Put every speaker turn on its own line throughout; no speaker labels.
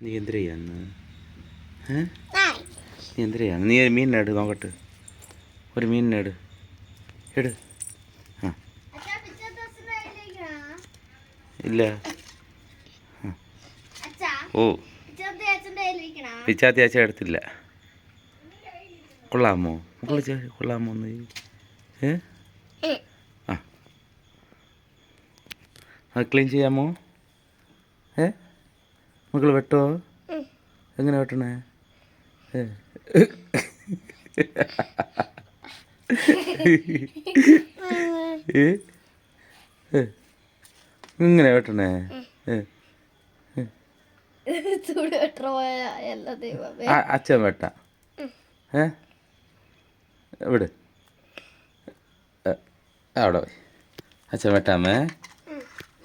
നീ എന്തിനാ ചെയ്യാന്ന്? നീ എന്തിനാ ചെയ്യാന്ന്? നീ ഒരു മീനിനെട് നോക്കട്ടെ. ഒരു മീനിനെട് എട്. ആ ഇല്ല. ഓ പിച്ചാത്തി അച്ഛൻ എടുത്തില്ല. കൊള്ളാമോ മക്കൾ? കൊള്ളാമോ ഒന്ന്? ആ അത് ക്ലീൻ ചെയ്യാമോ? മക്കൾ വെട്ടോ? എങ്ങനെ വെട്ടണേ? ഇങ്ങനെ വെട്ടണേ? അച്ഛൻ വെട്ടാം. വിട്. അവിടെ പോയി അച്ഛൻ വെട്ടാമേ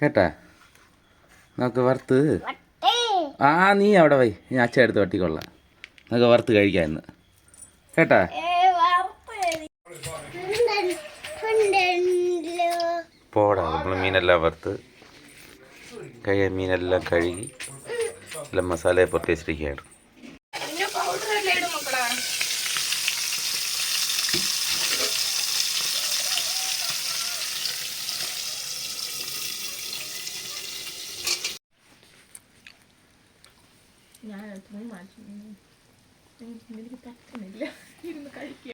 കേട്ടാ. നമുക്ക് വറുത്ത് നീ അവിടെ പോയി ഞാൻ അച്ഛൻ എടുത്ത് വെട്ടിക്കൊള്ളാം. നമുക്ക് വറുത്ത് കഴിക്കാം ഇന്ന് കേട്ടാ. പോടാ. നമ്മൾ മീനെല്ലാം വറുത്ത് മീനെല്ലാം കഴുകി എല്ലാം മസാലയെ പുറത്ത് വെച്ചിരിക്കുകയാണ്.
ഞാൻ മാറ്റി എനിക്ക് പറ്റുന്നില്ല ഇരുന്ന് കഴിക്കുക.